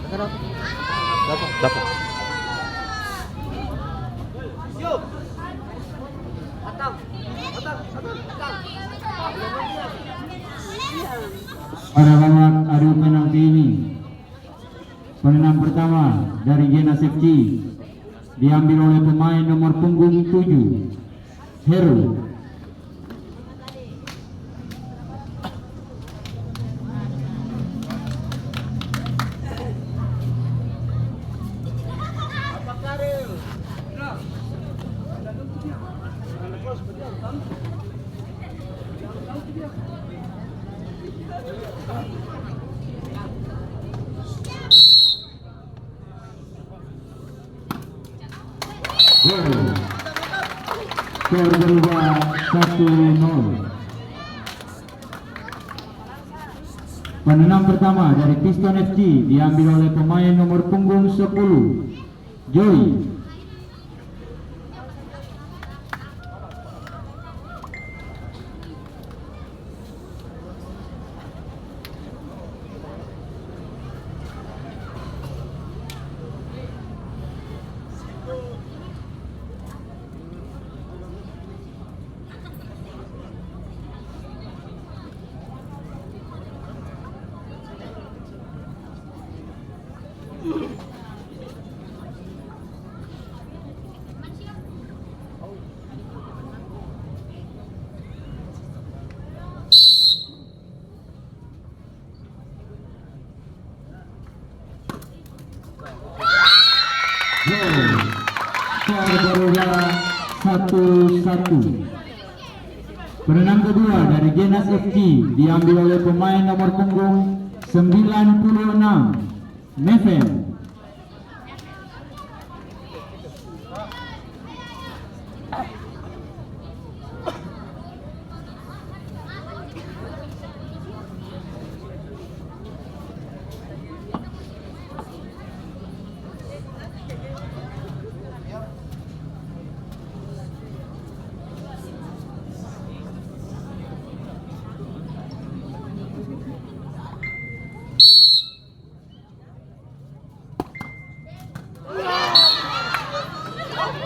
Dapat. Pada babak adu penalti ini, penenang pertama dari Genas FC diambil oleh pemain nomor punggung 7, Heru. Skor berubah 1-0. Penenang pertama dari Piston FC diambil oleh pemain nomor punggung 10, Joy. Skor berubah 1-1. Penenang kedua dari Genas FC diambil oleh pemain nomor punggung 96, Neven.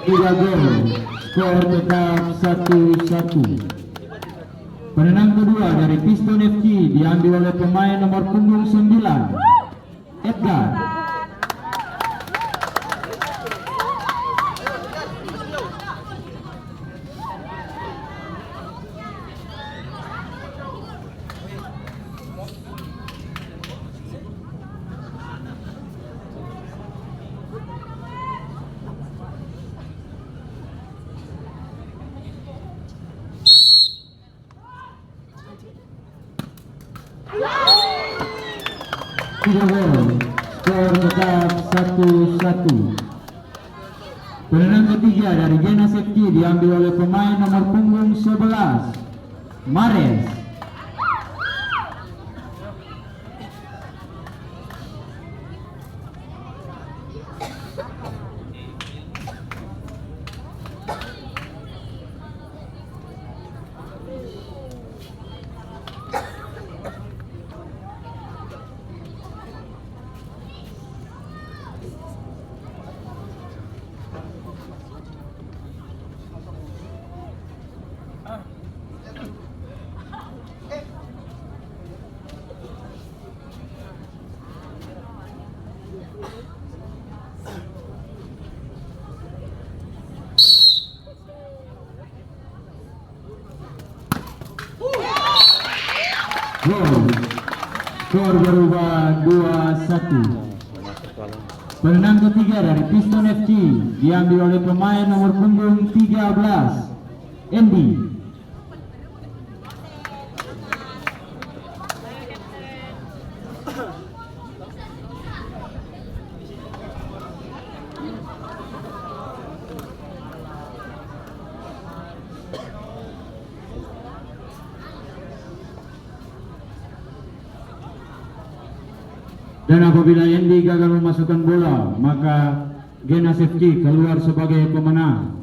Tiga gol, skor tetap 1-1. Penenang kedua dari Piston FC diambil oleh pemain nomor punggung 9, Edgar. Tiga gol, skor tetap 1-1. Penenang ketiga dari Genas FC diambil oleh pemain nomor punggung 11, Mares. Gol, skor berubah 2-1. Penenang ketiga dari Piston FC diambil oleh pemain nomor punggung 13, Andy. Dan apabila Andy gagal memasukkan bola, maka Genas FC keluar sebagai pemenang.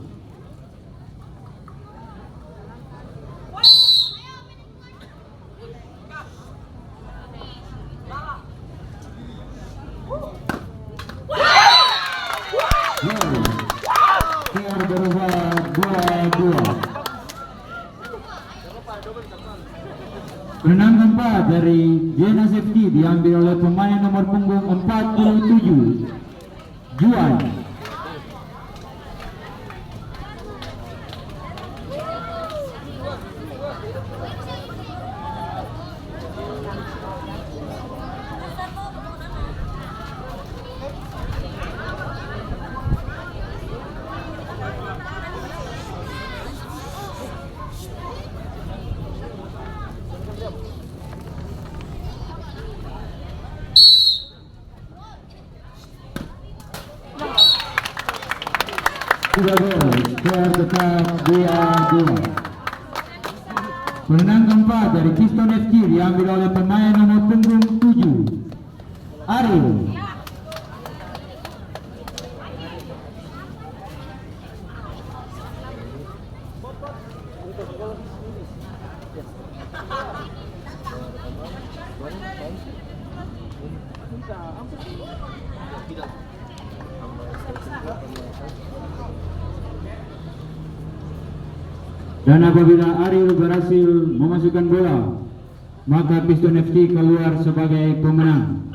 Penendang keempat dari Jenas FK diambil oleh pemain nomor punggung 47, Juan. Sudah gol, skor tetap 2-2. Penendang keempat dari Piston FK diambil oleh pemain nomor punggung 7, Ariel. Dan apabila Ariel berhasil memasukkan bola, maka Piston FK keluar sebagai pemenang.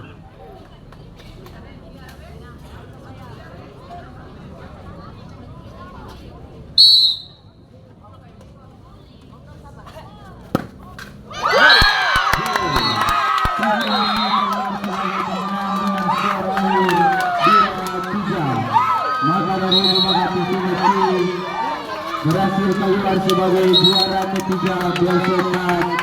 Maka dari Piston FK berhasil keluar sebagai juara ketiga Belso Cup